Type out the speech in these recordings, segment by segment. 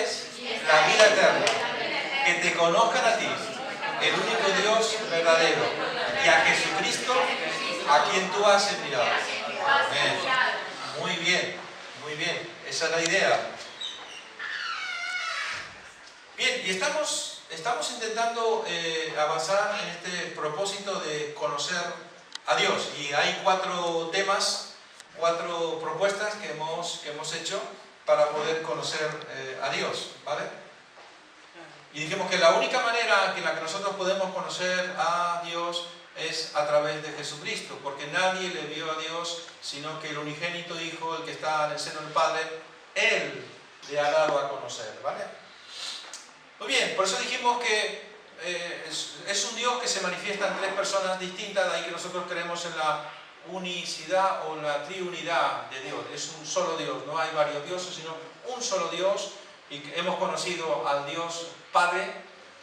es la vida eterna, que te conozcan a ti, el único Dios verdadero, y a Jesucristo, a quien tú has enviado. Amén. Muy bien, esa es la idea. Bien, y estamos intentando avanzar en este propósito de conocer a Dios, y hay 4 temas, 4 propuestas que hemos hecho para poder conocer a Dios, ¿vale? Y dijimos que la única manera en la que nosotros podemos conocer a Dios es a través de Jesucristo, porque nadie le vio a Dios sino que el unigénito Hijo, el que está en el seno del Padre, Él le ha dado a conocer, ¿vale? Muy bien, por eso dijimos que es un Dios que se manifiesta en 3 personas distintas, de ahí que nosotros creemos en la unicidad o la triunidad de Dios. Es un solo Dios, no hay varios dioses, sino un solo Dios, y hemos conocido al Dios Padre,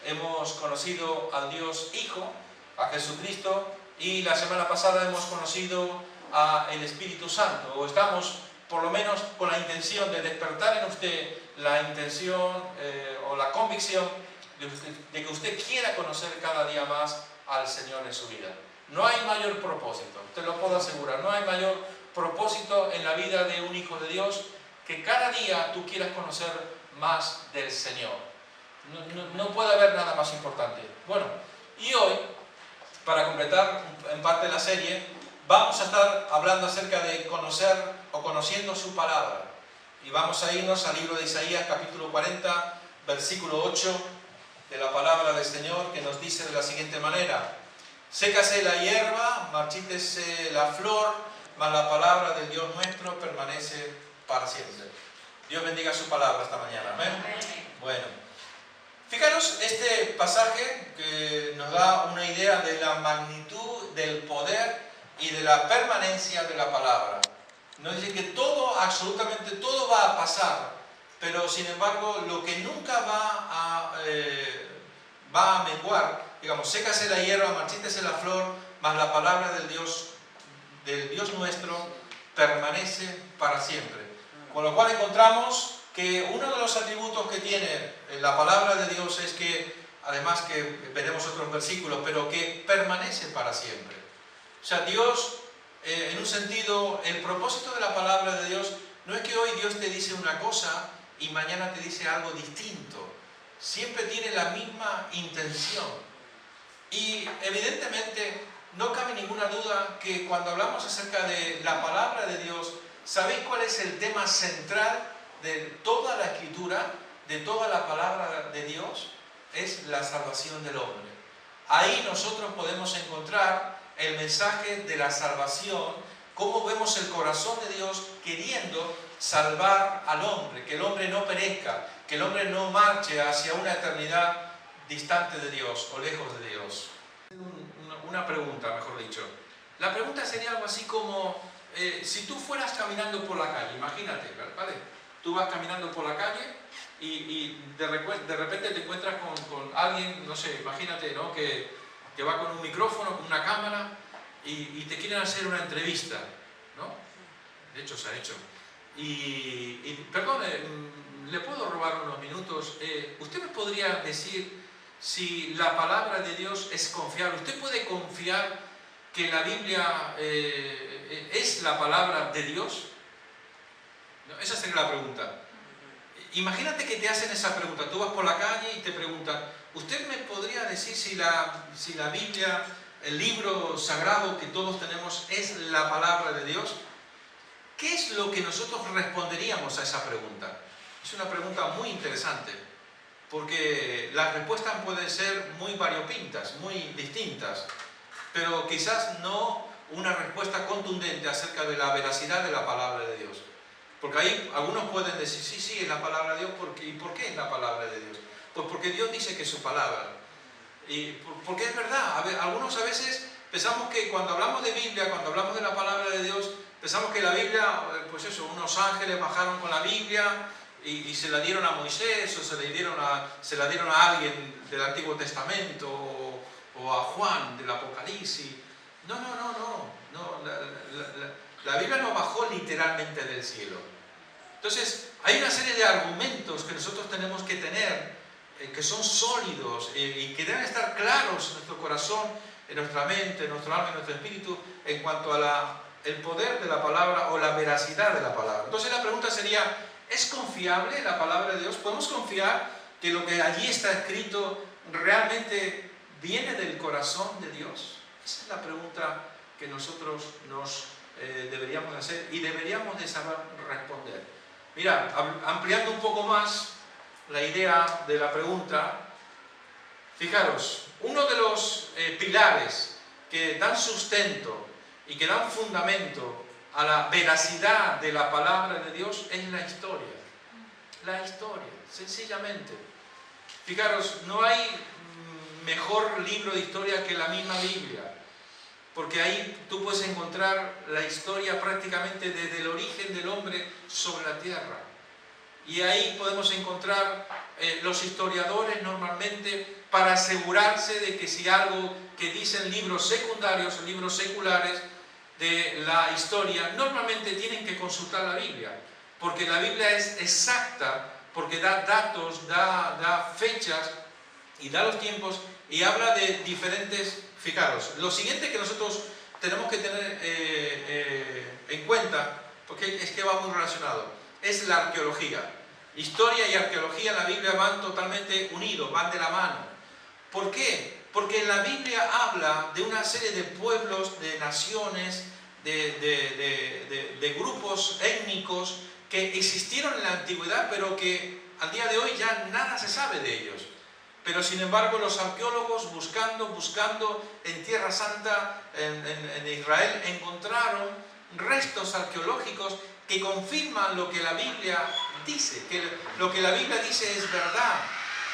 hemos conocido al Dios Hijo, a Jesucristo, y la semana pasada hemos conocido al Espíritu Santo, o estamos por lo menos con la intención de despertar en usted la intención o la convicción de que usted quiera conocer cada día más al Señor en su vida. No hay mayor propósito, te lo puedo asegurar, no hay mayor propósito en la vida de un hijo de Dios que cada día tú quieras conocer más del Señor. No puede haber nada más importante. Bueno, y hoy, para completar en parte la serie, vamos a estar hablando acerca de conocer o conociendo su palabra. Y vamos a irnos al libro de Isaías, capítulo 40, versículo 8, de la palabra del Señor, que nos dice de la siguiente manera: sécase la hierba, marchítese la flor, mas la palabra del Dios nuestro permanece para siempre. Dios bendiga su palabra esta mañana. Amén. Bueno, fíjanos este pasaje que nos da una idea de la magnitud del poder y de la permanencia de la palabra. Nos dice que todo, absolutamente todo va a pasar, pero sin embargo lo que nunca va a menguar, digamos, sécase la hierba, marchítese la flor, mas la palabra del Dios nuestro permanece para siempre. Con lo cual encontramos que uno de los atributos que tiene la palabra de Dios es que, además que veremos otros versículos, pero que permanece para siempre. O sea, Dios, en un sentido, el propósito de la palabra de Dios no es que hoy Dios te dice una cosa y mañana te dice algo distinto. Siempre tiene la misma intención. Y evidentemente no cabe ninguna duda que cuando hablamos acerca de la palabra de Dios, ¿sabéis cuál es el tema central de toda la Escritura, de toda la palabra de Dios? Es la salvación del hombre. Ahí nosotros podemos encontrar el mensaje de la salvación, cómo vemos el corazón de Dios queriendo salvar al hombre, que el hombre no perezca, que el hombre no marche hacia una eternidad distante de Dios o lejos de Dios. Una pregunta, mejor dicho. La pregunta sería algo así como, si tú fueras caminando por la calle, imagínate, ¿vale? Tú vas caminando por la calle y de repente te encuentras con alguien, no sé, imagínate, ¿no? que va con un micrófono, con una cámara y te quieren hacer una entrevista, ¿no? De hecho se ha hecho. Perdone, ¿le puedo robar unos minutos? ¿Usted me podría decir si la palabra de Dios es confiable? ¿Usted puede confiar que la Biblia es la palabra de Dios? ¿No? Esa sería la pregunta. Imagínate que te hacen esa pregunta. Tú vas por la calle y te preguntan: ¿usted me podría decir si la Biblia, el libro sagrado que todos tenemos, es la palabra de Dios? ¿Qué es lo que nosotros responderíamos a esa pregunta? Es una pregunta muy interesante, porque las respuestas pueden ser muy variopintas, muy distintas, pero quizás no una respuesta contundente acerca de la veracidad de la palabra de Dios. Porque ahí algunos pueden decir: sí, es la palabra de Dios. ¿Y por qué es la palabra de Dios? Pues porque Dios dice que es su palabra. Y porque es verdad. Algunos a veces pensamos que cuando hablamos de Biblia, cuando hablamos de la palabra de Dios, pensamos que la Biblia, pues eso, unos ángeles bajaron con la Biblia y se la dieron a Moisés o se la dieron a alguien del Antiguo Testamento o a Juan del Apocalipsis. No. La Biblia no bajó literalmente del cielo. Entonces, hay una serie de argumentos que nosotros tenemos que tener, que son sólidos y que deben estar claros en nuestro corazón, en nuestra mente, en nuestro alma, en nuestro espíritu, en cuanto a el poder de la palabra o la veracidad de la palabra. Entonces la pregunta sería, ¿es confiable la palabra de Dios? ¿Podemos confiar que lo que allí está escrito realmente viene del corazón de Dios? Esa es la pregunta que nosotros nos deberíamos hacer y deberíamos de saber responder. Mira, ampliando un poco más la idea de la pregunta, fijaros, uno de los pilares que dan sustento y que dan fundamento a la veracidad de la palabra de Dios es la historia. La historia, sencillamente. Fijaros, no hay mejor libro de historia que la misma Biblia, porque ahí tú puedes encontrar la historia prácticamente desde el origen del hombre sobre la tierra. Y ahí podemos encontrar los historiadores normalmente para asegurarse de que si algo que dicen libros secundarios o libros seculares de la historia, normalmente tienen que consultar la Biblia, porque la Biblia es exacta, porque da datos, da fechas y da los tiempos y habla de diferentes. Fijaros, lo siguiente que nosotros tenemos que tener en cuenta, porque es que va muy relacionado, es la arqueología. Historia y arqueología en la Biblia van totalmente unidos, van de la mano. ¿Por qué? Porque en la Biblia habla de una serie de pueblos, de naciones, de grupos étnicos que existieron en la antigüedad, pero que al día de hoy ya nada se sabe de ellos. Pero sin embargo los arqueólogos buscando en Tierra Santa, en Israel, encontraron restos arqueológicos que confirman lo que la Biblia dice, que lo que la Biblia dice es verdad.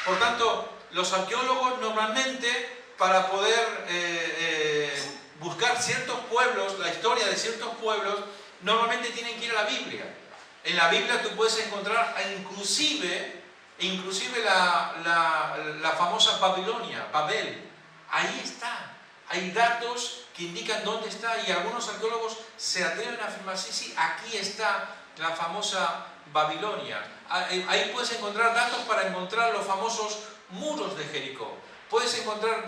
Por tanto, los arqueólogos normalmente, para poder buscar ciertos pueblos, la historia de ciertos pueblos, normalmente tienen que ir a la Biblia. En la Biblia tú puedes encontrar inclusive la famosa Babilonia, Babel. Ahí está. Hay datos que indican dónde está y algunos arqueólogos se atreven a afirmar, sí, aquí está la famosa Babilonia. Ahí puedes encontrar datos para encontrar los famosos muros de Jericó. Puedes encontrar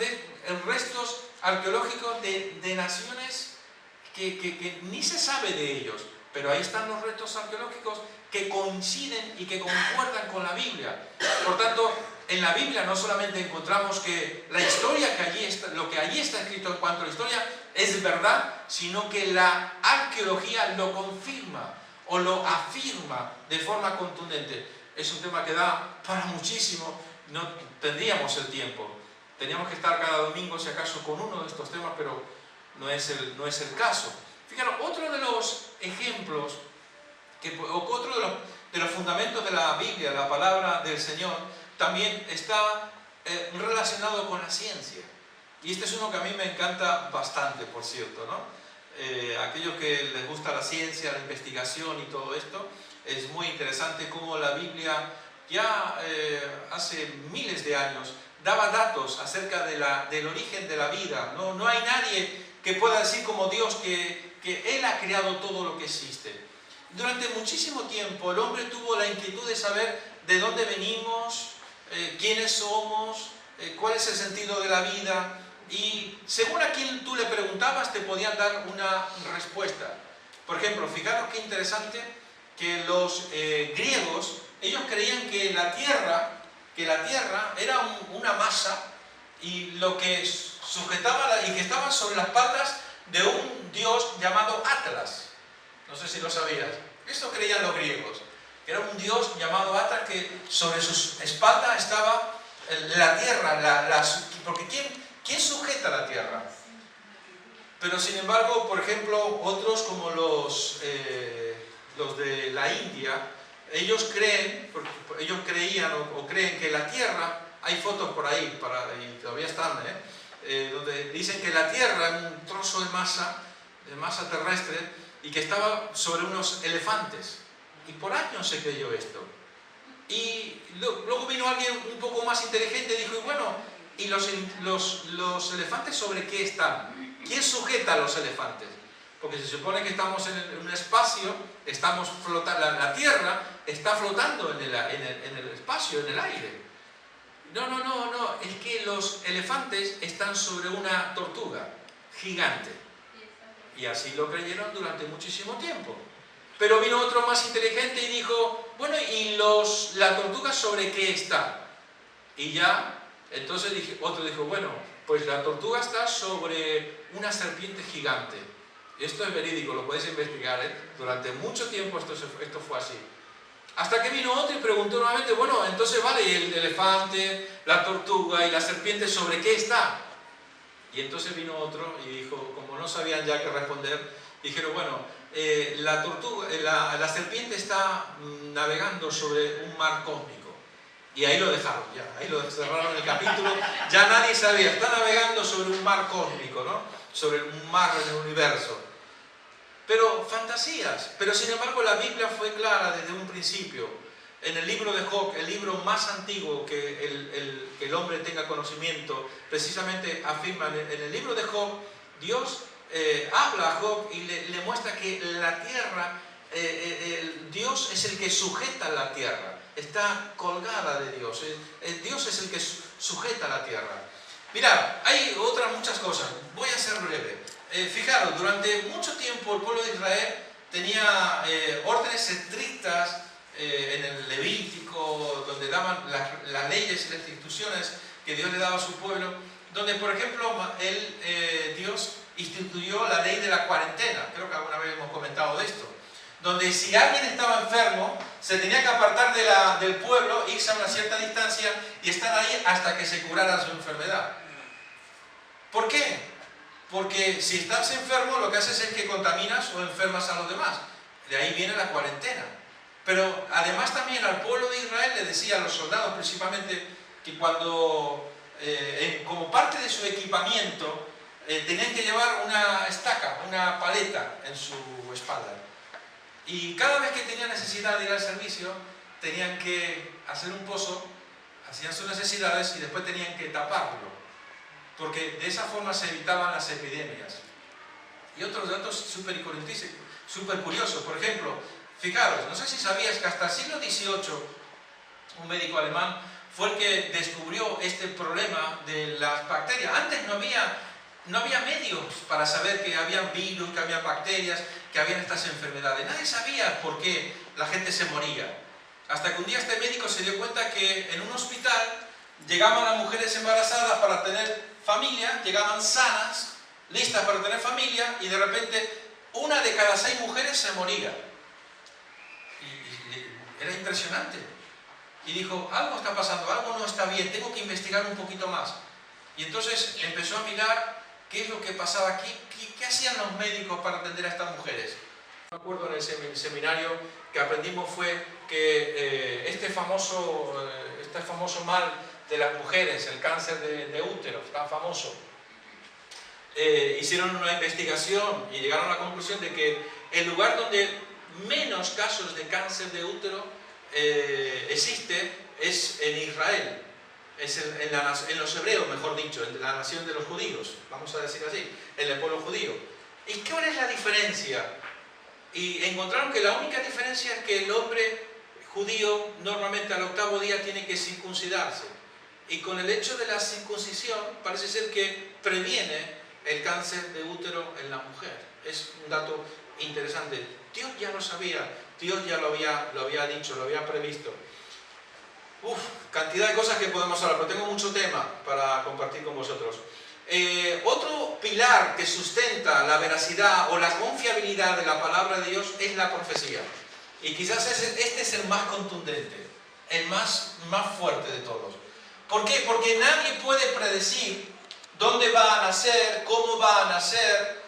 restos arqueológicos de naciones que ni se sabe de ellos, pero ahí están los restos arqueológicos que coinciden y que concuerdan con la Biblia. Por tanto, en la Biblia no solamente encontramos que la historia que allí está, lo que allí está escrito en cuanto a la historia es verdad, sino que la arqueología lo confirma o lo afirma de forma contundente. Es un tema que da para muchísimo, no tendríamos el tiempo. Teníamos que estar cada domingo, si acaso, con uno de estos temas, pero no es el caso. Fíjate, otro de los ejemplos, otro de los fundamentos de la Biblia, la palabra del Señor, también está relacionado con la ciencia. Y este es uno que a mí me encanta bastante, por cierto, ¿no? Aquellos que les gusta la ciencia, la investigación y todo esto, es muy interesante cómo la Biblia ya hace miles de años daba datos acerca del origen de la vida. No hay nadie que pueda decir como Dios que Él ha creado todo lo que existe. Durante muchísimo tiempo el hombre tuvo la inquietud de saber de dónde venimos, quiénes somos, cuál es el sentido de la vida, y según a quien tú le preguntabas te podían dar una respuesta. Por ejemplo, fijaros qué interesante que los griegos, ellos creían que la Tierra era una masa y lo que sujetaba y que estaba sobre las espaldas de un dios llamado Atlas. No sé si lo sabías. Esto creían los griegos, que era un dios llamado Atlas, que sobre sus espaldas estaba la tierra, porque ¿quién sujeta la tierra? Pero sin embargo, por ejemplo, otros como los de la India, ellos creían o creen que la tierra, hay fotos por ahí, y todavía están, donde dicen que la tierra es un trozo de masa terrestre, y que estaba sobre unos elefantes. Y por años se creyó esto. Y luego vino alguien un poco más inteligente y dijo, bueno, ¿y los elefantes sobre qué están? ¿Quién sujeta a los elefantes? Porque se supone que estamos en un espacio, estamos flotando, la Tierra está flotando en el espacio, en el aire. No, es que los elefantes están sobre una tortuga gigante. Y así lo creyeron durante muchísimo tiempo. Pero vino otro más inteligente y dijo, bueno, ¿y la tortuga sobre qué está? Y ya, entonces otro dijo, bueno, pues la tortuga está sobre una serpiente gigante. Esto es verídico, lo podéis investigar, ¿eh? Durante mucho tiempo esto fue así. Hasta que vino otro y preguntó nuevamente, bueno, entonces vale, ¿y el elefante, la tortuga y la serpiente sobre qué está? Y entonces vino otro y dijo, como no sabían ya qué responder, dijeron, bueno, la serpiente está navegando sobre un mar cósmico. Y ahí lo dejaron, ya, ahí lo cerraron el capítulo, ya nadie sabía, está navegando sobre un mar cósmico, ¿no? Sobre un mar en el universo. Pero fantasías, pero sin embargo la Biblia fue clara desde un principio. En el libro de Job, el libro más antiguo que el hombre tenga conocimiento, precisamente afirma en el libro de Job, Dios habla a Job y le muestra que la tierra, Dios es el que sujeta la tierra, está colgada de Dios, Dios es el que sujeta la tierra. Mirad, hay otras muchas cosas, voy a ser breve. Fijaros, durante mucho tiempo el pueblo de Israel tenía órdenes estrictas en el Levítico, donde daban las leyes y las instituciones que Dios le daba a su pueblo, donde por ejemplo Dios instituyó la ley de la cuarentena, creo que alguna vez hemos comentado de esto, donde si alguien estaba enfermo se tenía que apartar del pueblo, irse a una cierta distancia y estar ahí hasta que se curara su enfermedad. ¿Por qué? Porque si estás enfermo lo que haces es que contaminas o enfermas a los demás. De ahí viene la cuarentena. Pero además también al pueblo de Israel le decía a los soldados principalmente que cuando, como parte de su equipamiento, tenían que llevar una estaca, una paleta en su espalda. Y cada vez que tenían necesidad de ir al servicio, tenían que hacer un pozo, hacían sus necesidades y después tenían que taparlo. Porque de esa forma se evitaban las epidemias. Y otros datos súper curiosos, por ejemplo, fijaros, no sé si sabías que hasta el siglo XVIII un médico alemán fue el que descubrió este problema de las bacterias. Antes no había medios para saber que había virus, que había bacterias, que había estas enfermedades. Nadie sabía por qué la gente se moría. Hasta que un día este médico se dio cuenta que en un hospital llegaban las mujeres embarazadas para tener familia, llegaban sanas, listas para tener familia, y de repente una de cada 6 mujeres se moría. Y era impresionante. Y dijo, algo está pasando, algo no está bien, tengo que investigar un poquito más. Y entonces empezó a mirar qué es lo que pasaba aquí, qué hacían los médicos para atender a estas mujeres. Me acuerdo en el seminario que aprendimos fue que este famoso mal de las mujeres, el cáncer de útero, tan famoso, hicieron una investigación y llegaron a la conclusión de que el lugar donde menos casos de cáncer de útero existe es en Israel, es en los hebreos, mejor dicho, en la nación de los judíos, vamos a decir así, en el pueblo judío. ¿Y cuál es la diferencia? Y encontraron que la única diferencia es que el hombre judío normalmente al 8º día tiene que circuncidarse. Y con el hecho de la circuncisión parece ser que previene el cáncer de útero en la mujer. Es un dato interesante. Dios ya lo sabía, Dios ya lo había dicho, lo había previsto. Cantidad de cosas que podemos hablar, pero tengo mucho tema para compartir con vosotros. Otro pilar que sustenta la veracidad o la confiabilidad de la palabra de Dios es la profecía. Y quizás este es el más contundente, el más fuerte de todos. ¿Por qué? Porque nadie puede predecir dónde va a nacer, cómo va a nacer,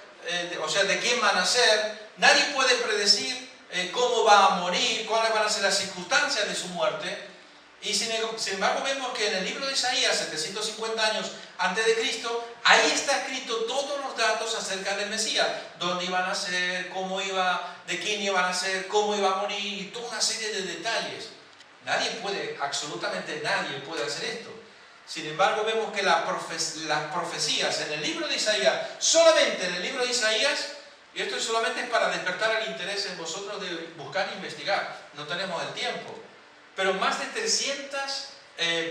o sea, de quién va a nacer. Nadie puede predecir cómo va a morir, cuáles van a ser las circunstancias de su muerte. Y sin embargo vemos que en el libro de Isaías, 750 años antes de Cristo, ahí está escrito todos los datos acerca del Mesías. Dónde iba a nacer, de quién iba a nacer, cómo iba a morir, y toda una serie de detalles. Nadie puede, absolutamente nadie puede hacer esto. Sin embargo vemos que las profecías en el libro de Isaías, solamente en el libro de Isaías, Y esto solamente es para despertar el interés en vosotros de buscar e investigar. No tenemos el tiempo. Pero más de 300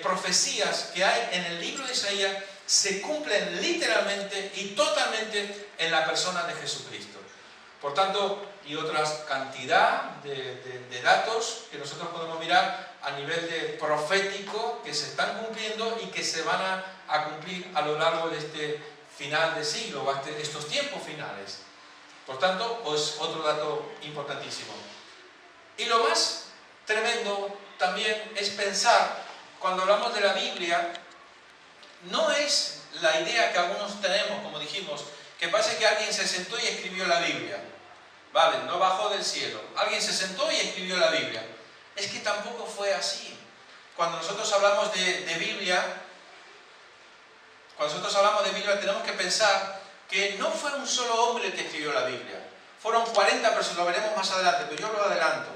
profecías que hay en el libro de Isaías se cumplen literalmente y totalmente en la persona de Jesucristo. Por tanto, y otras cantidad de datos que nosotros podemos mirar a nivel de profético que se están cumpliendo y que se van a cumplir a lo largo de este final de siglo o hasta estos tiempos finales. Por tanto, pues otro dato importantísimo. Y lo más tremendo también es pensar, cuando hablamos de la Biblia, no es la idea que algunos tenemos, como dijimos, que parece que alguien se sentó y escribió la Biblia. Vale, no bajó del cielo. Alguien se sentó y escribió la Biblia. Es que tampoco fue así. Cuando nosotros hablamos de Biblia, tenemos que pensar que no fue un solo hombre el que escribió la Biblia. Fueron 40 personas, lo veremos más adelante, pero yo lo adelanto.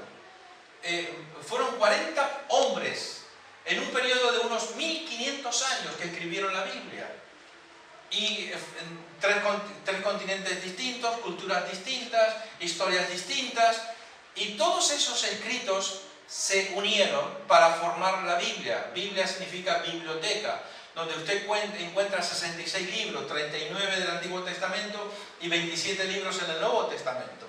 Fueron 40 hombres en un periodo de unos 1500 años que escribieron la Biblia. Y tres continentes distintos, culturas distintas, historias distintas, y todos esos escritos se unieron para formar la Biblia. Biblia significa biblioteca, donde usted encuentra 66 libros, 39 del Antiguo Testamento y 27 libros en el Nuevo Testamento.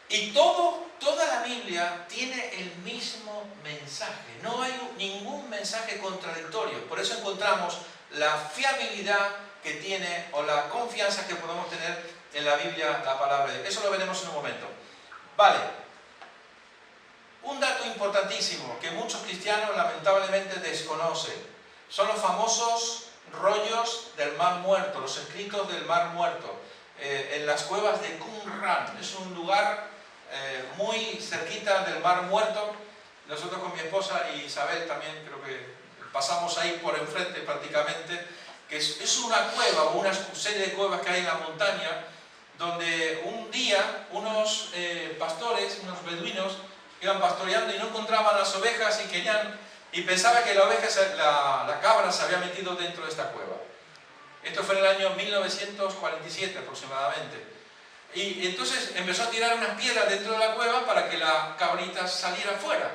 Y toda la Biblia tiene el mismo mensaje, no hay ningún mensaje contradictorio. Por eso encontramos la fiabilidad que tiene o la confianza que podemos tener en la Biblia, la palabra de Dios. Eso lo veremos en un momento. Vale. Un dato importantísimo que muchos cristianos lamentablemente desconocen son los famosos rollos del Mar Muerto, los escritos del Mar Muerto, en las cuevas de Qumran. Es un lugar muy cerquita del Mar Muerto. Nosotros con mi esposa y Isabel también creo que pasamos ahí por enfrente prácticamente, que es una cueva o una serie de cuevas que hay en la montaña, donde un día unos pastores, unos beduinos, iban pastoreando y no encontraban las ovejas y pensaban que la cabra se había metido dentro de esta cueva. Esto fue en el año 1947 aproximadamente. Y entonces empezó a tirar unas piedras dentro de la cueva para que la cabrita saliera fuera.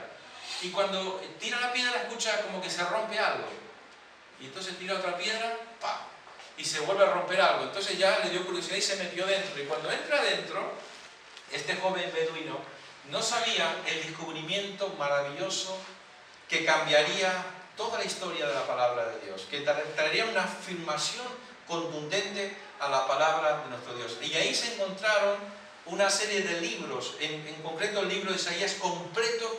Y cuando tira la piedra escucha como que se rompe algo. Y entonces tira otra piedra, ¡pam! Y se vuelve a romper algo. Entonces ya le dio curiosidad y se metió dentro. Y cuando entra adentro, este joven beduino no sabía el descubrimiento maravilloso que cambiaría toda la historia de la palabra de Dios, que traería una afirmación contundente a la palabra de nuestro Dios. Y ahí se encontraron una serie de libros, en concreto el libro de Isaías completo,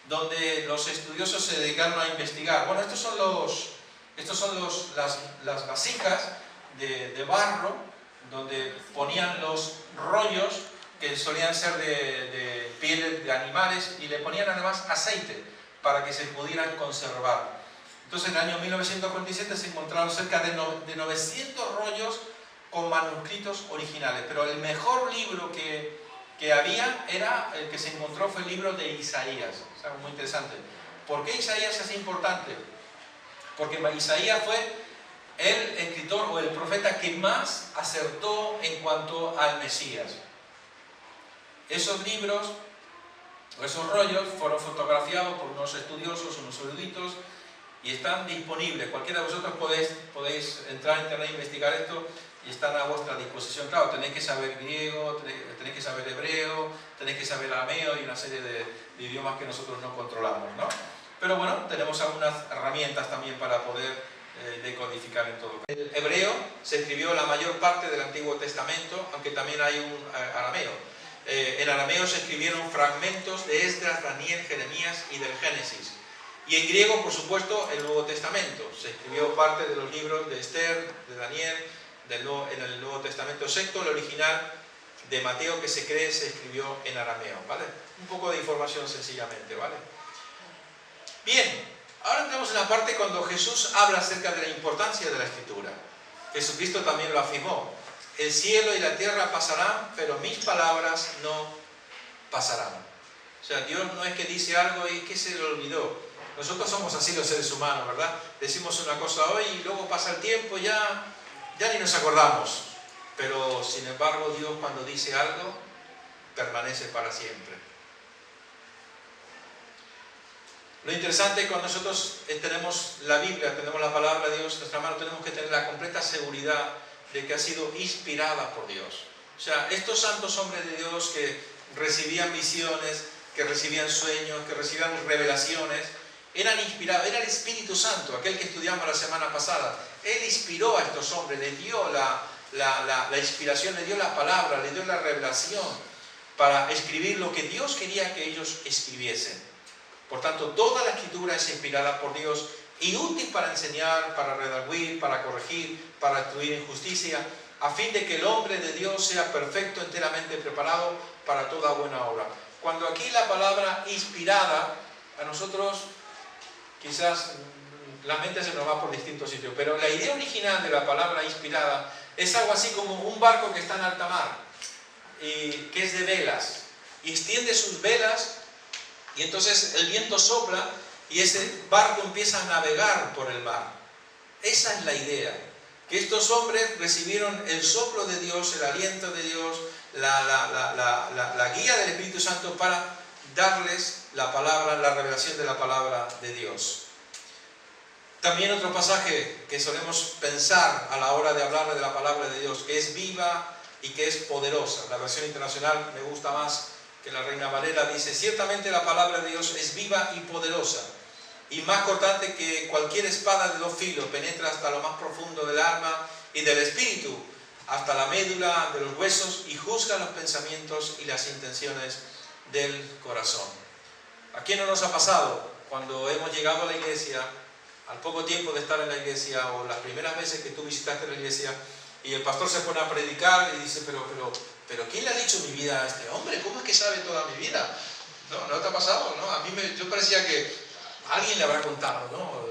donde los estudiosos se dedicaron a investigar. Bueno, estos son las vasijas de barro, donde ponían los rollos, que solían ser de pieles de animales, y le ponían además aceite para que se pudieran conservar. Entonces en el año 1947 se encontraron cerca de 900 rollos con manuscritos originales, pero el mejor libro que había el que se encontró fue el libro de Isaías. Es algo muy interesante. ¿Por qué Isaías es importante? Porque Isaías fue el escritor o el profeta que más acertó en cuanto al Mesías. Esos libros o esos rollos fueron fotografiados por unos estudiosos, unos eruditos, y están disponibles. Cualquiera de vosotros podéis entrar a internet e investigar esto y están a vuestra disposición. Claro, tenéis que saber griego, tenéis que saber hebreo, tenéis que saber arameo y una serie de idiomas que nosotros no controlamos, ¿no? Pero bueno, tenemos algunas herramientas también para poder decodificar en todo. El hebreo se escribió la mayor parte del Antiguo Testamento, aunque también hay un arameo. En arameo se escribieron fragmentos de Esdras, Daniel, Jeremías y del Génesis. Y en griego, por supuesto, el Nuevo Testamento. Se escribió parte de los libros de Esther, de Daniel, en el Nuevo Testamento, excepto el original de Mateo, que se cree se escribió en arameo, ¿vale? Un poco de información sencillamente, ¿vale? Bien, ahora entramos en la parte cuando Jesús habla acerca de la importancia de la Escritura. Jesucristo también lo afirmó. El cielo y la tierra pasarán, pero mis palabras no pasarán. O sea, Dios no es que dice algo y que se le olvidó. Nosotros somos así los seres humanos, ¿verdad? Decimos una cosa hoy y luego pasa el tiempo y ya ni nos acordamos. pero sin embargo Dios cuando dice algo, permanece para siempre. Lo interesante es cuando nosotros tenemos la Biblia, tenemos la palabra de Dios en nuestra mano, tenemos que tener la completa seguridad de que ha sido inspirada por Dios. O sea, estos santos hombres de Dios que recibían visiones, que recibían sueños, que recibían revelaciones, eran inspirados, era el Espíritu Santo, aquel que estudiamos la semana pasada. Él inspiró a estos hombres, les dio la inspiración, les dio la palabra, les dio la revelación para escribir lo que Dios quería que ellos escribiesen. Por tanto, toda la Escritura es inspirada por Dios y útil para enseñar, para redarguir, para corregir, para instruir en justicia, a fin de que el hombre de Dios sea perfecto, enteramente preparado para toda buena obra. Cuando aquí la palabra inspirada, a nosotros quizás la mente se nos va por distintos sitios, pero la idea original de la palabra inspirada es algo así como un barco que está en alta mar, que es de velas, y extiende sus velas, y entonces el viento sopla y ese barco empieza a navegar por el mar. Esa es la idea, que estos hombres recibieron el soplo de Dios, el aliento de Dios, la guía del Espíritu Santo para darles la palabra, la revelación de la palabra de Dios. También otro pasaje que solemos pensar a la hora de hablar de la palabra de Dios, que es viva y que es poderosa. La versión internacional me gusta más que la Reina Valera, dice: ciertamente la palabra de Dios es viva y poderosa, y más cortante que cualquier espada de dos filos, penetra hasta lo más profundo del alma y del espíritu, hasta la médula de los huesos, y juzga los pensamientos y las intenciones del corazón. ¿A quién no nos ha pasado cuando hemos llegado a la iglesia, al poco tiempo de estar en la iglesia, o las primeras veces que tú visitaste la iglesia, y el pastor se pone a predicar y dice: pero ¿quién le ha dicho mi vida a este hombre? ¿Cómo es que sabe toda mi vida? ¿No te ha pasado? ¿No? A mí yo parecía que alguien le habrá contado, ¿no?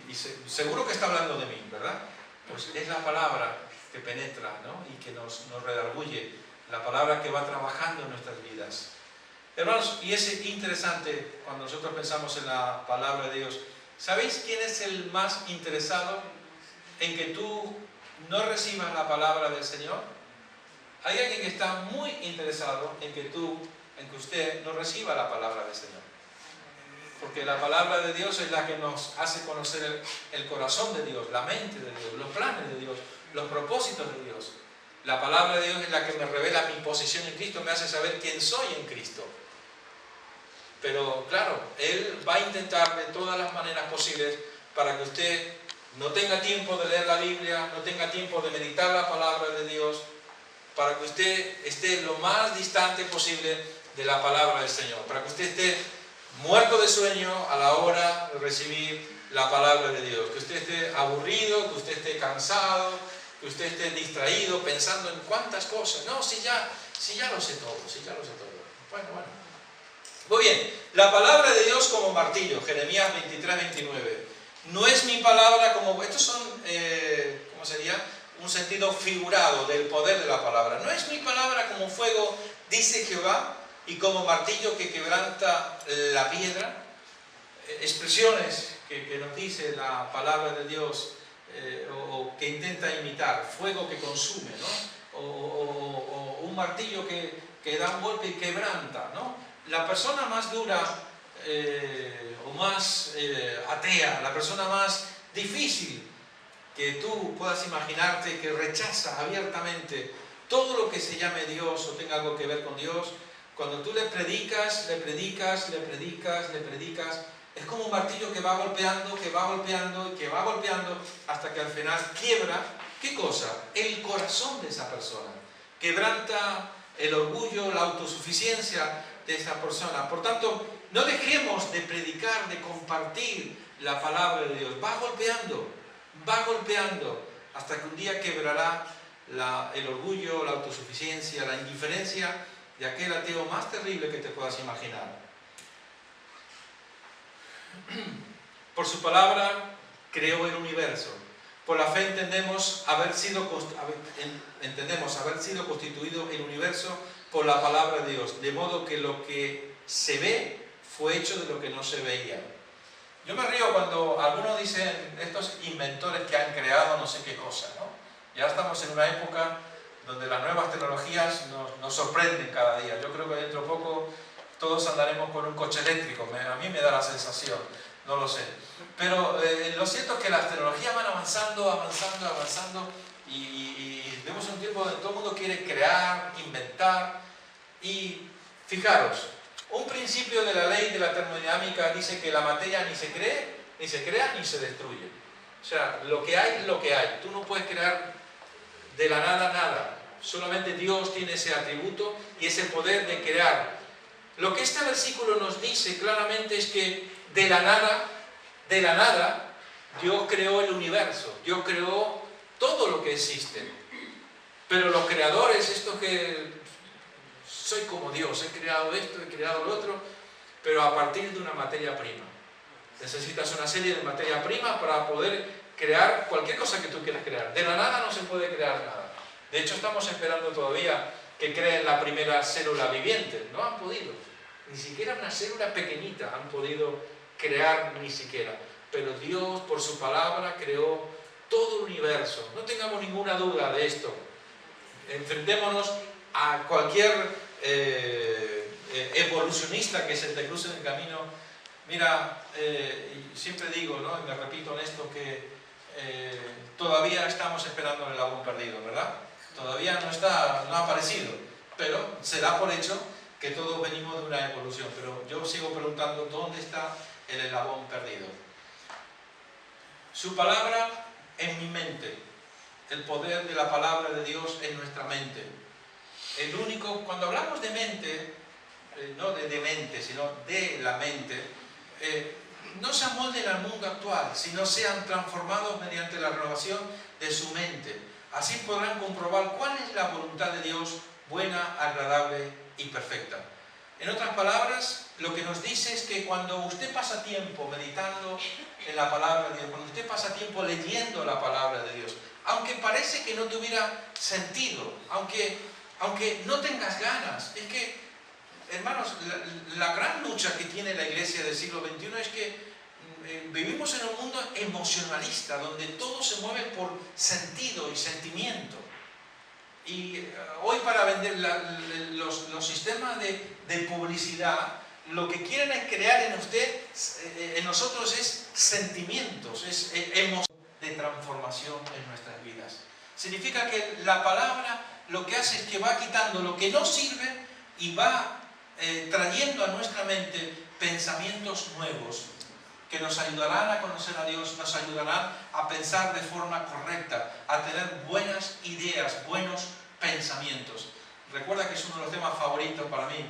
Y seguro que está hablando de mí, ¿verdad? Pues es la palabra que penetra, ¿no? Y que nos redarguye, la palabra que va trabajando en nuestras vidas. Hermanos, y es interesante cuando nosotros pensamos en la palabra de Dios. ¿Sabéis quién es el más interesado en que tú no recibas la palabra del Señor? Hay alguien que está muy interesado en que usted no reciba la palabra del Señor. Porque la palabra de Dios es la que nos hace conocer el corazón de Dios, la mente de Dios, los planes de Dios, los propósitos de Dios. La palabra de Dios es la que me revela mi posición en Cristo, me hace saber quién soy en Cristo. Pero claro, Él va a intentar de todas las maneras posibles para que usted no tenga tiempo de leer la Biblia, no tenga tiempo de meditar la palabra de Dios, para que usted esté lo más distante posible de la palabra del Señor, para que usted esté muerto de sueño a la hora de recibir la palabra de Dios, que usted esté aburrido, que usted esté cansado, que usted esté distraído pensando en cuántas cosas. No, si ya lo sé todo, Bueno. Muy bien, la palabra de Dios como martillo, Jeremías 23-29. No es mi palabra como... Estos son, ¿cómo sería? Un sentido figurado del poder de la palabra. No es mi palabra como fuego, dice Jehová, y como martillo que quebranta la piedra. Expresiones que nos dice la palabra de Dios, o que intenta imitar, fuego que consume, ¿no? O un martillo que da un golpe y quebranta, ¿no? La persona más dura o más atea, la persona más difícil que tú puedas imaginarte, que rechaza abiertamente todo lo que se llame Dios o tenga algo que ver con Dios, cuando tú le predicas, es como un martillo que va golpeando, hasta que al final quiebra, ¿qué cosa? El corazón de esa persona. Quebranta el orgullo, la autosuficiencia de esa persona. Por tanto, no dejemos de predicar, de compartir la palabra de Dios. Va golpeando, hasta que un día quebrará el orgullo, la autosuficiencia, la indiferencia de aquel ateo más terrible que te puedas imaginar. Por su palabra creó el universo. Por la fe entendemos haber sido constituido el universo por la palabra de Dios, de modo que lo que se ve fue hecho de lo que no se veía. Yo me río cuando algunos dicen, estos inventores que han creado no sé qué cosa, ¿no? Ya estamos en una época donde las nuevas tecnologías nos sorprenden cada día. Yo creo que dentro de poco todos andaremos con un coche eléctrico, a mí me da la sensación, no lo sé. Pero lo cierto es que las tecnologías van avanzando y vemos un tiempo donde todo el mundo quiere crear, inventar. Y fijaros, un principio de la ley de la termodinámica dice que la materia ni se crea ni se destruye. O sea, lo que hay es lo que hay. Tú no puedes crear de la nada nada. Solamente Dios tiene ese atributo y ese poder de crear. Lo que este versículo nos dice claramente es que de la nada, Dios creó el universo. Dios creó todo lo que existe. Pero los creadores, estos que soy como Dios, he creado esto, he creado lo otro, pero a partir de una materia prima. Necesitas una serie de materia prima para poder crear cualquier cosa que tú quieras crear. De la nada no se puede crear nada. De hecho, estamos esperando todavía que creen la primera célula viviente. No han podido. Ni siquiera una célula pequeñita han podido crear ni siquiera. Pero Dios, por su palabra, creó todo el universo. No tengamos ninguna duda de esto. Enfrentémonos a cualquier evolucionista que se te cruce en el camino. Mira, siempre digo, ¿no? Y me repito en esto, que todavía estamos esperando el eslabón perdido, ¿verdad? Todavía no ha aparecido, pero se da por hecho que todos venimos de una evolución. Pero yo sigo preguntando, ¿dónde está el eslabón perdido? Su palabra en mi mente, el poder de la palabra de Dios en nuestra mente. El único, cuando hablamos de mente, no de mente, sino de la mente, no se amolden al mundo actual, sino sean transformados mediante la renovación de su mente. Así podrán comprobar cuál es la voluntad de Dios, buena, agradable y perfecta. En otras palabras, lo que nos dice es que cuando usted pasa tiempo meditando en la palabra de Dios, cuando usted pasa tiempo leyendo la palabra de Dios, aunque parece que no tuviera sentido, aunque no tengas ganas, es que, hermanos, la gran lucha que tiene la iglesia del siglo XXI es que vivimos en un mundo emocionalista, donde todo se mueve por sentido y sentimiento. Y hoy, para vender los sistemas de publicidad, lo que quieren es crear en usted, en nosotros, es sentimientos, es emoción de transformación en nuestras vidas. Significa que la palabra lo que hace es que va quitando lo que no sirve y va trayendo a nuestra mente pensamientos nuevos que nos ayudarán a conocer a Dios, nos ayudarán a pensar de forma correcta, a tener buenas ideas, buenos pensamientos. Recuerda que es uno de los temas favoritos para mí.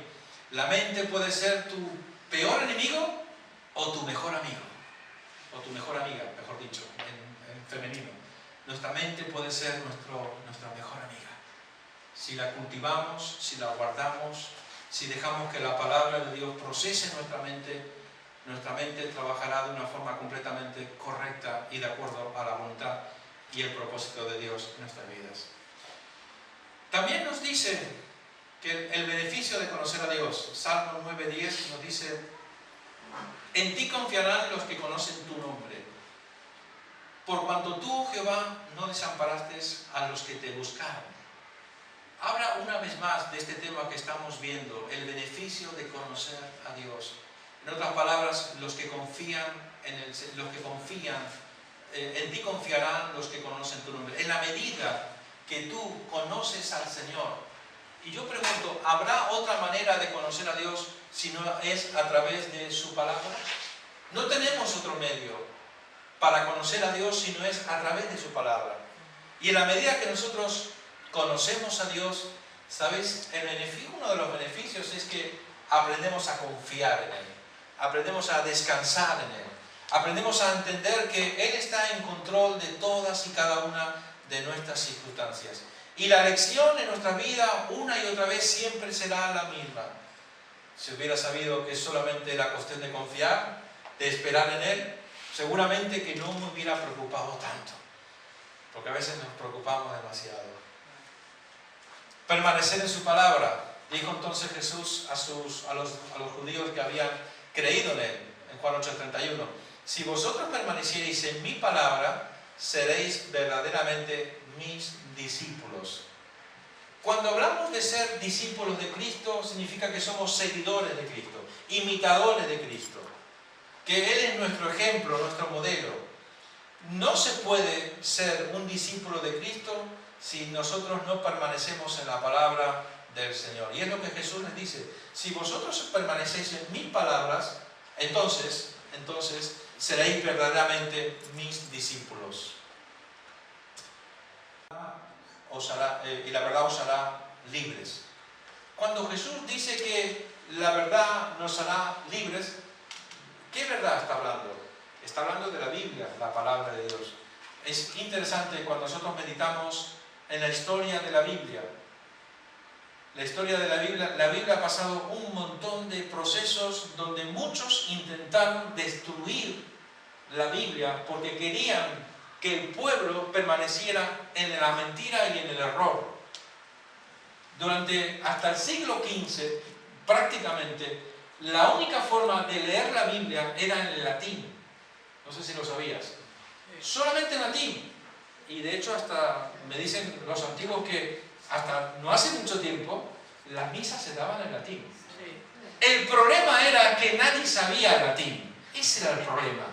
La mente puede ser tu peor enemigo o tu mejor amigo, o tu mejor amiga, mejor dicho, en femenino. Nuestra mente puede ser nuestra mejor amiga. Si la cultivamos, si la guardamos, si dejamos que la palabra de Dios procese nuestra mente trabajará de una forma completamente correcta y de acuerdo a la voluntad y el propósito de Dios en nuestras vidas. También nos dice que el beneficio de conocer a Dios, Salmo 9:10 nos dice: en ti confiarán los que conocen tu nombre, por cuanto tú, Jehová, no desamparaste a los que te buscaron. Habla una vez más de este tema que estamos viendo, el beneficio de conocer a Dios. En otras palabras, los que confían en ti confiarán los que conocen tu nombre. En la medida que tú conoces al Señor. Y yo pregunto, ¿habrá otra manera de conocer a Dios si no es a través de su palabra? No tenemos otro medio para conocer a Dios si no es a través de su palabra. Y en la medida que nosotros conocemos a Dios, ¿sabes? Uno de los beneficios es que aprendemos a confiar en Él. Aprendemos a descansar en Él. Aprendemos a entender que Él está en control de todas y cada una de nuestras circunstancias. Y la lección en nuestra vida, una y otra vez, siempre será la misma. Si hubiera sabido que es solamente la cuestión de confiar, de esperar en Él, seguramente que no me hubiera preocupado tanto. Porque a veces nos preocupamos demasiado. Permanecer en su palabra. Dijo entonces Jesús a los judíos que habían creído en Él, en Juan 8:31. Si vosotros permaneciereis en mi palabra, seréis verdaderamente mis discípulos. Cuando hablamos de ser discípulos de Cristo, significa que somos seguidores de Cristo, imitadores de Cristo, que Él es nuestro ejemplo, nuestro modelo. No se puede ser un discípulo de Cristo si nosotros no permanecemos en la palabra del Señor. Y es lo que Jesús les dice: si vosotros permanecéis en mis palabras, entonces seréis verdaderamente mis discípulos. Y la verdad os hará libres. Cuando Jesús dice que la verdad nos hará libres, ¿qué verdad está hablando? Está hablando de la Biblia, la palabra de Dios. Es interesante cuando nosotros meditamos en la historia de la Biblia. La historia de la Biblia ha pasado un montón de procesos donde muchos intentaron destruir la Biblia porque querían que el pueblo permaneciera en la mentira y en el error. Hasta el siglo XV, prácticamente, la única forma de leer la Biblia era en el latín. No sé si lo sabías. Solamente en latín. Y de hecho hasta me dicen los antiguos que hasta no hace mucho tiempo las misas se daban en latín. El problema era que nadie sabía latín. Ese era el problema.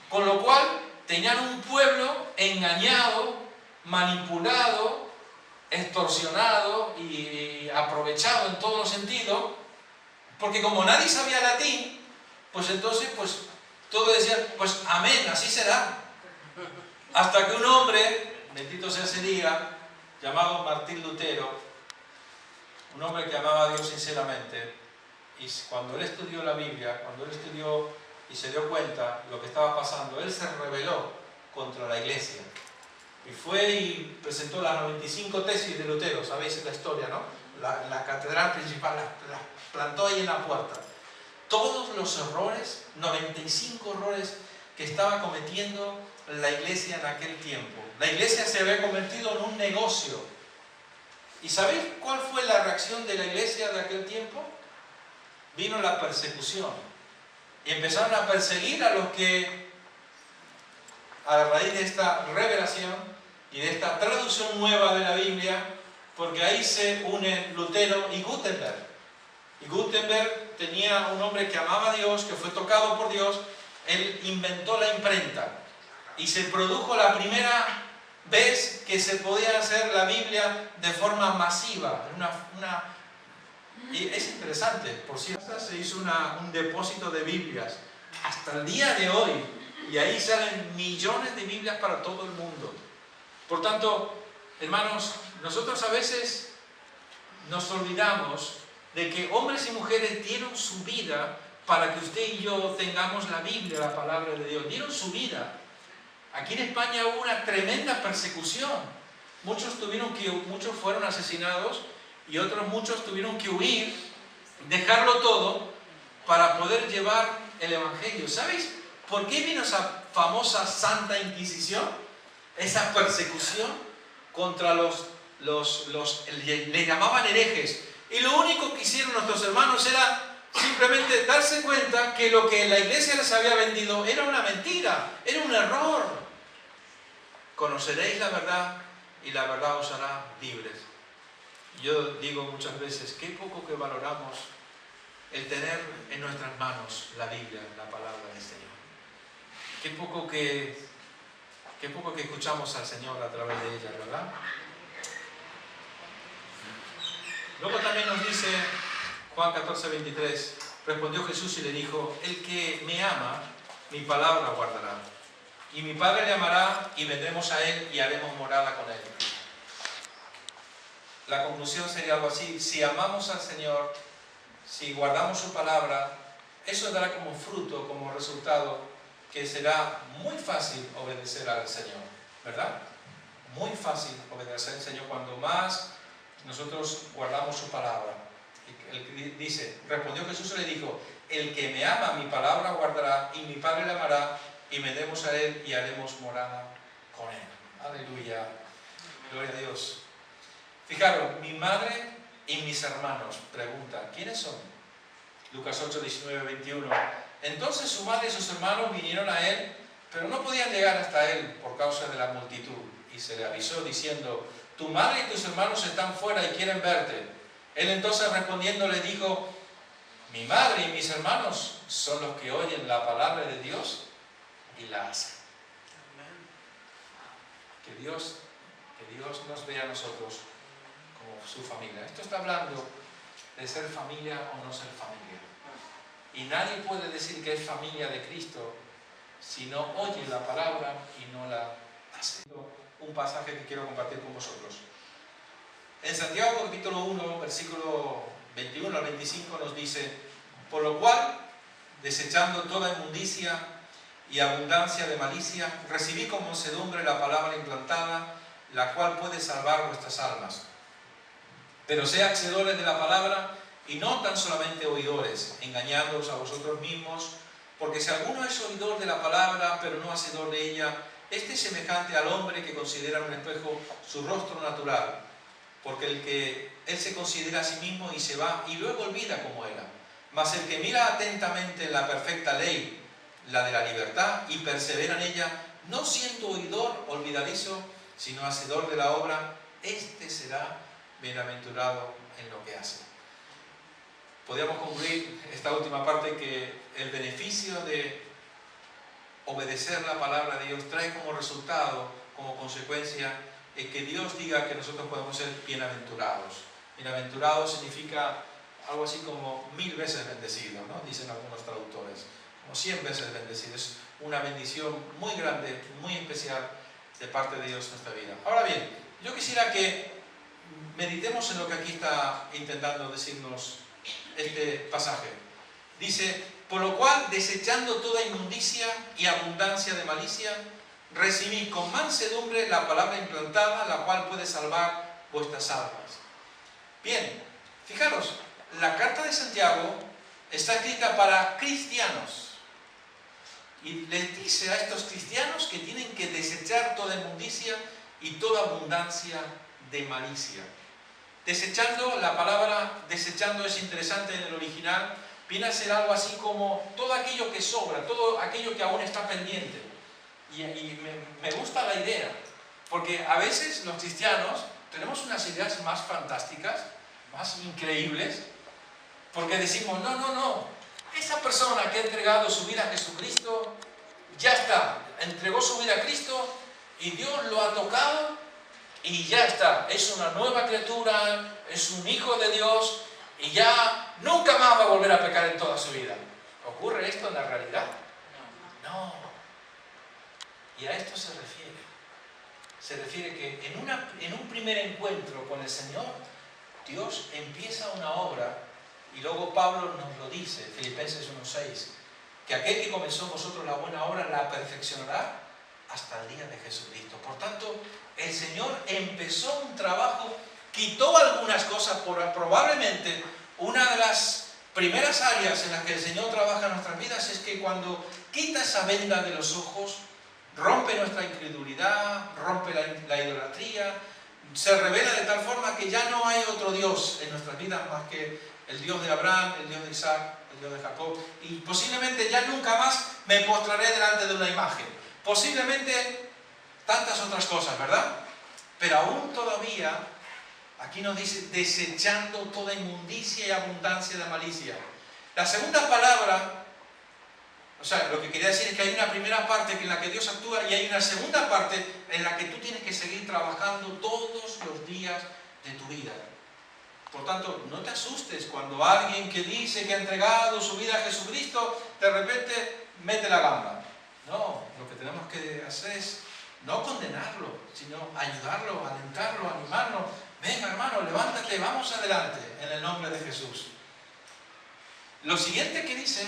Con lo cual tenían un pueblo engañado, manipulado, extorsionado y aprovechado en todos los sentidos, porque como nadie sabía latín, pues entonces todos decían, pues amén, así será. Hasta que un hombre, bendito sea ese día, llamado Martín Lutero, un hombre que amaba a Dios sinceramente, y cuando él estudió la Biblia, cuando él estudió y se dio cuenta de lo que estaba pasando, él se rebeló contra la iglesia. Y fue y presentó las 95 tesis de Lutero, sabéis la historia, ¿no? La catedral principal, la plantó ahí en la puerta. Todos los errores, 95 errores que estaba cometiendo la iglesia en aquel tiempo. La iglesia se había convertido en un negocio. ¿Y sabéis cuál fue la reacción de la iglesia de aquel tiempo? Vino la persecución. Y empezaron a perseguir a los que, a raíz de esta revelación y de esta traducción nueva de la Biblia, porque ahí se unen Lutero y Gutenberg. Y Gutenberg tenía un hombre que amaba a Dios, que fue tocado por Dios. Él inventó la imprenta y se produjo la primera vez que se podía hacer la Biblia de forma masiva. Y es interesante, por cierto, se hizo un depósito de Biblias hasta el día de hoy, y ahí salen millones de Biblias para todo el mundo. Por tanto, hermanos, nosotros a veces nos olvidamos de que hombres y mujeres dieron su vida para que usted y yo tengamos la Biblia, la palabra de Dios. Dieron su vida. Aquí en España hubo una tremenda persecución. Muchos fueron asesinados y muchos tuvieron que huir, dejarlo todo para poder llevar el Evangelio. ¿Sabéis por qué vino esa famosa Santa Inquisición? Esa persecución contra le llamaban herejes. Y lo único que hicieron nuestros hermanos era simplemente darse cuenta que lo que la iglesia les había vendido era una mentira, era un error. Conoceréis la verdad y la verdad os hará libres. Yo digo muchas veces, qué poco que valoramos el tener en nuestras manos la Biblia, la palabra del Señor. Qué poco que escuchamos al Señor a través de ella, ¿verdad? Luego también nos dice Juan 14:23, respondió Jesús y le dijo, el que me ama, mi palabra guardará. Y mi Padre le amará y vendremos a Él y haremos morada con Él. La conclusión sería algo así: si amamos al Señor, si guardamos su palabra, eso dará como fruto, como resultado, que será muy fácil obedecer al Señor, ¿verdad? Muy fácil obedecer al Señor cuando más nosotros guardamos su palabra. Él dice, respondió Jesús y le dijo, el que me ama, mi palabra guardará, y mi Padre le amará, y vendremos a Él y haremos morada con Él. Aleluya. Gloria a Dios. Fijaros, mi madre y mis hermanos, pregunta, ¿quiénes son? Lucas 8, 19, 21. Entonces su madre y sus hermanos vinieron a Él, pero no podían llegar hasta Él por causa de la multitud. y se le avisó diciendo: tu madre y tus hermanos están fuera y quieren verte. Él entonces respondiendo le dijo: mi madre y mis hermanos son los que oyen la palabra de Dios y la hacen. Que Dios nos vea a nosotros como su familia. Esto está hablando de ser familia o no ser familia. Y nadie puede decir que es familia de Cristo si no oye la palabra y no la hace. Un pasaje que quiero compartir con vosotros. En Santiago capítulo 1, versículo 21 al 25 nos dice: por lo cual, desechando toda inmundicia y abundancia de malicia, recibí con mansedumbre la palabra implantada, la cual puede salvar vuestras almas. Pero sé hacedores de la palabra y no tan solamente oidores, engañándoos a vosotros mismos, porque si alguno es oidor de la palabra, pero no hacedor de ella, este es semejante al hombre que considera en un espejo su rostro natural, porque él se considera a sí mismo y se va y luego olvida cómo era. Mas el que mira atentamente la perfecta ley, la de la libertad, y persevera en ella, no siendo oidor olvidadizo, sino hacedor de la obra, este será bienaventurado en lo que hace. Podríamos concluir esta última parte que el beneficio de obedecer la palabra de Dios trae como resultado, como consecuencia, que Dios diga que nosotros podemos ser bienaventurados. Bienaventurados significa algo así como 1000 veces bendecido, ¿no? Dicen algunos traductores, como 100 veces bendecido. Es una bendición muy grande, muy especial de parte de Dios en nuestra vida. Ahora bien, yo quisiera que meditemos en lo que aquí está intentando decirnos este pasaje. Dice: por lo cual, desechando toda inmundicia y abundancia de malicia, recibí con mansedumbre la palabra implantada, la cual puede salvar vuestras almas. Bien, fijaros, la carta de Santiago está escrita para cristianos y les dice a estos cristianos que tienen que desechar toda inmundicia y toda abundancia de malicia. Desechando, la palabra desechando es interesante en el original, viene a ser algo así como todo aquello que sobra, todo aquello que aún está pendiente. Y me gusta la idea, porque a veces los cristianos tenemos unas ideas más fantásticas, más increíbles, porque decimos: no, esa persona que ha entregado su vida a Jesucristo, ya está, entregó su vida a Cristo y Dios lo ha tocado y ya está, es una nueva criatura, es un hijo de Dios y ya nunca más va a volver a pecar en toda su vida. ¿Ocurre esto en la realidad? No. Y a esto se refiere. Se refiere que en un primer encuentro con el Señor, Dios empieza una obra, y luego Pablo nos lo dice, Filipenses 1:6, que aquel que comenzó en vosotros la buena obra la perfeccionará hasta el día de Jesucristo. Por tanto, el Señor empezó un trabajo, quitó algunas cosas, probablemente una de las primeras áreas en las que el Señor trabaja en nuestras vidas es que cuando quita esa venda de los ojos, rompe nuestra incredulidad, rompe la idolatría, se revela de tal forma que ya no hay otro Dios en nuestras vidas más que el Dios de Abraham, el Dios de Isaac, el Dios de Jacob, y posiblemente ya nunca más me postraré delante de una imagen. Posiblemente tantas otras cosas, ¿verdad? Pero aún todavía, aquí nos dice, desechando toda inmundicia y abundancia de malicia. La segunda palabra, o sea, lo que quería decir es que hay una primera parte en la que Dios actúa y hay una segunda parte en la que tú tienes que seguir trabajando todos los días de tu vida. Por tanto, no te asustes cuando alguien que dice que ha entregado su vida a Jesucristo, de repente mete la gamba. No, lo que tenemos que hacer es no condenarlo, sino ayudarlo, alentarlo, animarlo. Venga, hermano, levántate, vamos adelante, en el nombre de Jesús. Lo siguiente que dice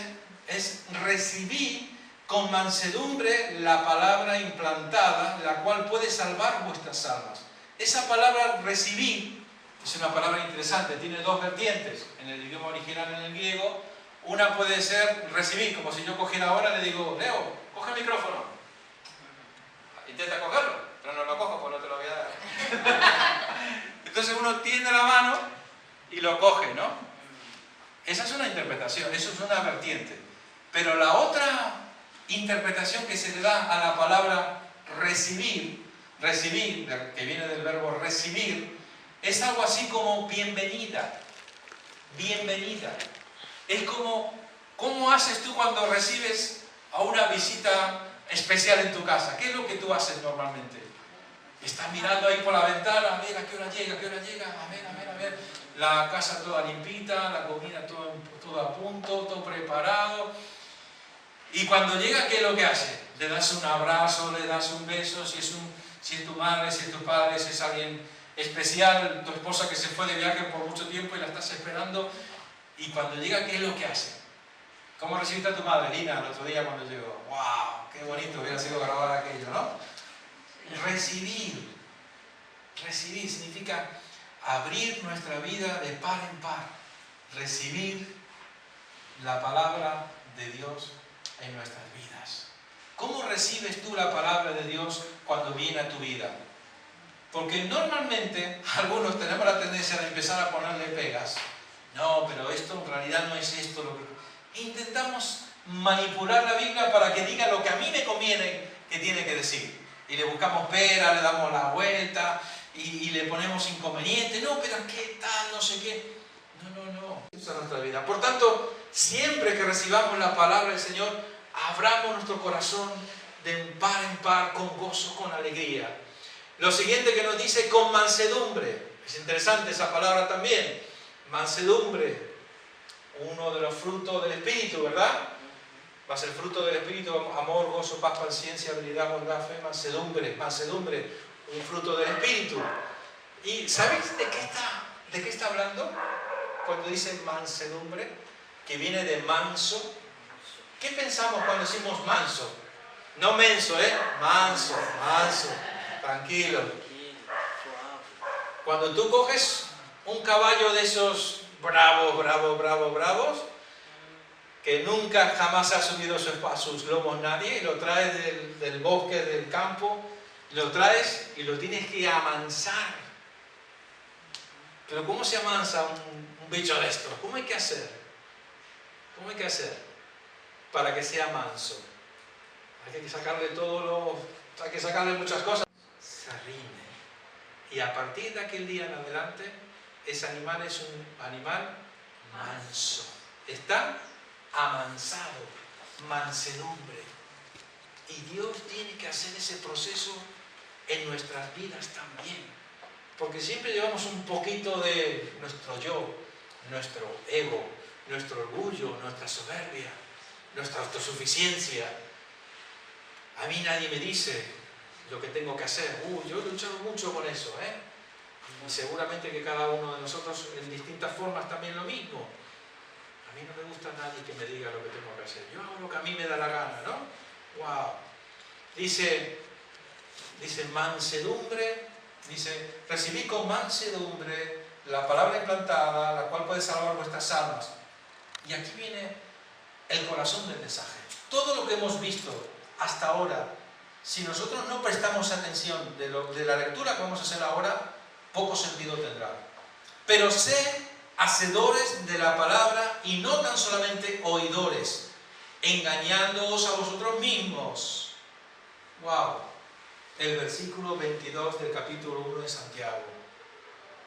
es: recibí con mansedumbre la palabra implantada, la cual puede salvar vuestras almas. Esa palabra recibí es una palabra interesante, tiene dos vertientes en el idioma original, en el griego. Una puede ser recibir, como si yo cogiera ahora y le digo: Leo, coge el micrófono. Intenta cogerlo, pero no lo cojo, pues no te lo voy a dar. Entonces uno tiende la mano y lo coge, ¿no? Esa es una interpretación, eso es una vertiente. Pero la otra interpretación que se le da a la palabra recibir recibir, que viene del verbo recibir, es algo así como bienvenida. Bienvenida. Es como, ¿cómo haces tú cuando recibes a una visita especial en tu casa? ¿Qué es lo que tú haces normalmente? Estás mirando ahí por la ventana, a ver a qué hora llega, a ver. La casa toda limpita, la comida todo a punto, todo preparado. Y cuando llega, ¿qué es lo que hace? Le das un abrazo, le das un beso, si es tu madre, si es tu padre, si es alguien especial, tu esposa que se fue de viaje por mucho tiempo y la estás esperando. Y cuando llega, ¿qué es lo que hace? ¿Cómo recibiste a tu madre, Lina, el otro día cuando llegó? ¡Wow! ¡Qué bonito hubiera sido grabar aquello!, ¿no? Recibir. Recibir significa abrir nuestra vida de par en par. Recibir la palabra de Dios en nuestras vidas. ¿Cómo recibes tú la palabra de Dios cuando viene a tu vida? Porque normalmente algunos tenemos la tendencia de empezar a ponerle pegas. No, pero esto en realidad no es esto lo que... Intentamos manipular la Biblia para que diga lo que a mí me conviene que tiene que decir. Y le buscamos pera, le damos la vuelta y le ponemos inconveniente. No, pero ¿qué tal? No sé qué. No. Esa es nuestra vida. Por tanto, siempre que recibamos la palabra del Señor, abramos nuestro corazón de par en par, con gozo, con alegría. Lo siguiente que nos dice, con mansedumbre. Es interesante esa palabra también. Mansedumbre. Uno de los frutos del Espíritu, ¿verdad? Va a ser fruto del Espíritu: amor, gozo, paz, paciencia, habilidad, bondad, fe, mansedumbre, un fruto del Espíritu. ¿Y sabéis de qué está hablando cuando dice mansedumbre? Que viene de manso. ¿Qué pensamos cuando decimos manso? No menso, manso, tranquilo. Cuando tú coges un caballo de esos bravos, que nunca jamás ha subido a sus lomos nadie, y lo traes del bosque, del campo, lo traes y lo tienes que amansar. Pero ¿cómo se amansa un bicho de estos? ¿Cómo hay que hacer? Para que sea manso? Hay que sacarle hay que sacarle muchas cosas. Se arrime. Y a partir de aquel día en adelante, ese animal es un animal manso. Está amansado, mansedumbre. Y Dios tiene que hacer ese proceso en nuestras vidas también. Porque siempre llevamos un poquito de nuestro yo, nuestro ego, nuestro orgullo, nuestra soberbia, nuestra autosuficiencia. A mí nadie me dice lo que tengo que hacer. Yo he luchado mucho con eso, Y seguramente que cada uno de nosotros en distintas formas también lo mismo. A mí no me gusta nadie que me diga lo que tengo que hacer. Yo hago lo que a mí me da la gana, ¿no? ¡Wow! Dice mansedumbre, dice, recibid con mansedumbre la palabra implantada, la cual puede salvar vuestras almas. Y aquí viene el corazón del mensaje. Todo lo que hemos visto hasta ahora, si nosotros no prestamos atención de la lectura que vamos a hacer ahora, poco sentido tendrá. Pero sé hacedores de la palabra y no tan solamente oidores, engañándoos a vosotros mismos. ¡Wow! El versículo 22 del capítulo 1 de Santiago.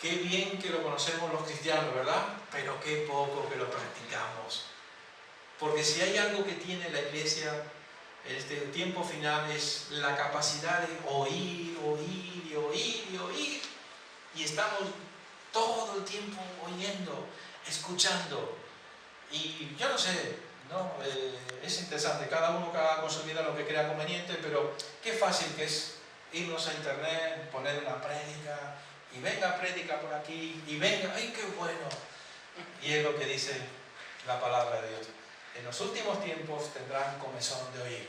Qué bien que lo conocemos los cristianos, ¿verdad? Pero qué poco que lo practicamos. Porque si hay algo que tiene la iglesia en este tiempo final, es la capacidad de oír. Y estamos todo el tiempo oyendo, escuchando. Y yo no sé, ¿no? Es interesante, cada uno que haga con su vida lo que crea conveniente, pero qué fácil que es irnos a internet, poner una prédica, y venga, prédica por aquí, y venga, ¡ay, qué bueno! Y es lo que dice la palabra de Dios. En los últimos tiempos tendrán comezón de oír.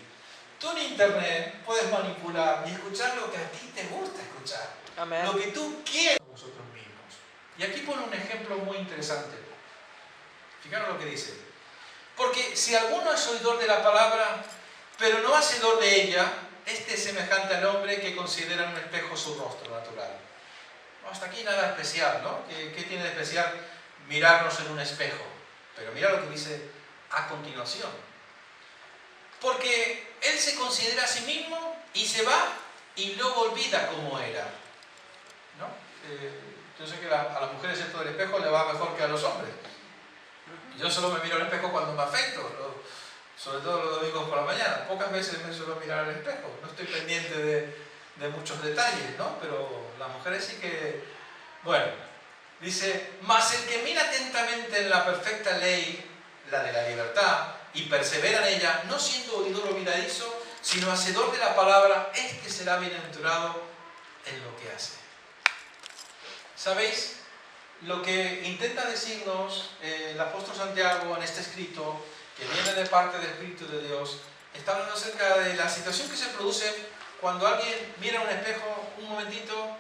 Tú en internet puedes manipular y escuchar lo que a ti te gusta escuchar. Amén. Lo que tú quieres vosotros mismos. Y aquí pone un ejemplo muy interesante. Fijaros lo que dice. Porque si alguno es oidor de la palabra, pero no hacedor de ella, este es semejante al hombre que considera en un espejo su rostro natural. Hasta aquí nada especial, ¿no? ¿Qué tiene de especial mirarnos en un espejo? Pero mira lo que dice a continuación. Porque él se considera a sí mismo y se va y luego olvida cómo era, ¿no? Yo sé que a las mujeres esto del espejo le va mejor que a los hombres. Yo solo me miro al espejo cuando me afeito, sobre todo los domingos por la mañana. Pocas veces me suelo mirar al espejo, no estoy pendiente de muchos detalles, ¿no? Pero las mujeres sí que... Bueno, dice, mas el que mira atentamente en la perfecta ley, la de la libertad, y persevera en ella, no siendo oidor olvidadizo, sino hacedor de la palabra, este será bienaventurado en lo que hace. ¿Sabéis? Lo que intenta decirnos el apóstol Santiago en este escrito, que viene de parte del Espíritu de Dios, está hablando acerca de la situación que se produce cuando alguien mira un espejo, un momentito,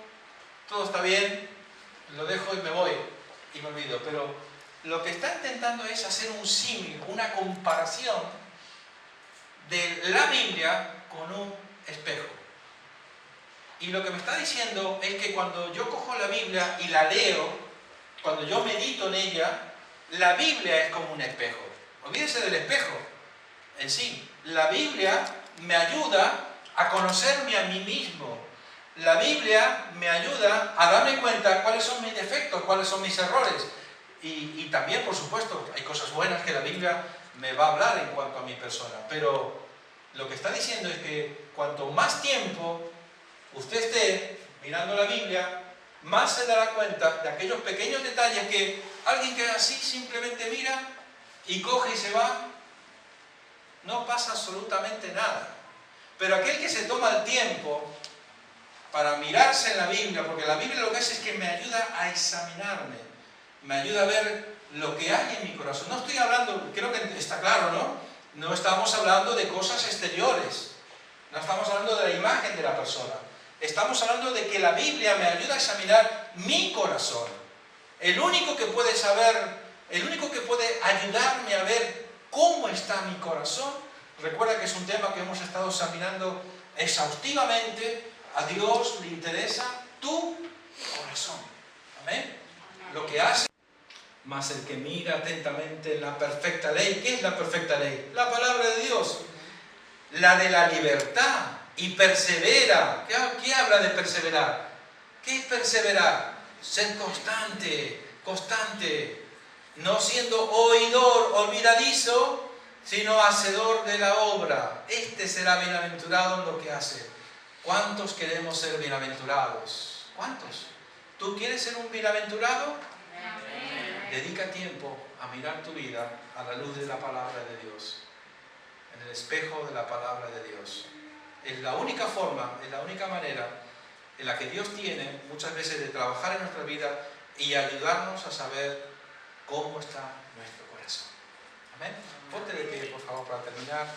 todo está bien, lo dejo y me voy, y me olvido. Pero lo que está intentando es hacer un símil, una comparación de la Biblia con un espejo. Y lo que me está diciendo es que cuando yo cojo la Biblia y la leo, cuando yo medito en ella, la Biblia es como un espejo. Olvídese del espejo en sí. La Biblia me ayuda a conocerme a mí mismo. La Biblia me ayuda a darme cuenta cuáles son mis defectos, cuáles son mis errores. Y también, por supuesto, hay cosas buenas que la Biblia me va a hablar en cuanto a mi persona. Pero lo que está diciendo es que cuanto más tiempo usted esté mirando la Biblia, más se dará cuenta de aquellos pequeños detalles que alguien que así simplemente mira y coge y se va, no pasa absolutamente nada. Pero aquel que se toma el tiempo para mirarse en la Biblia, porque la Biblia lo que hace es que me ayuda a examinarme, me ayuda a ver lo que hay en mi corazón. No estoy hablando, creo que está claro, ¿no? No estamos hablando de cosas exteriores, no estamos hablando de la imagen de la persona. Estamos hablando de que la Biblia me ayuda a examinar mi corazón. El único que puede saber, el único que puede ayudarme a ver cómo está mi corazón, recuerda que es un tema que hemos estado examinando exhaustivamente, a Dios le interesa tu corazón. Amén. Lo que hace, mas el que mira atentamente la perfecta ley, ¿qué es la perfecta ley? La palabra de Dios, la de la libertad. Y persevera. ¿Qué habla de perseverar? ¿Qué es perseverar? Ser constante, constante. No siendo oidor olvidadizo, sino hacedor de la obra. Este será bienaventurado en lo que hace. ¿Cuántos queremos ser bienaventurados? ¿Cuántos? ¿Tú quieres ser un bienaventurado? Amén. Dedica tiempo a mirar tu vida a la luz de la palabra de Dios, en el espejo de la palabra de Dios. Es la única forma, es la única manera en la que Dios tiene muchas veces de trabajar en nuestra vida y ayudarnos a saber cómo está nuestro corazón. Amén. Ponte de pie, por favor, para terminar.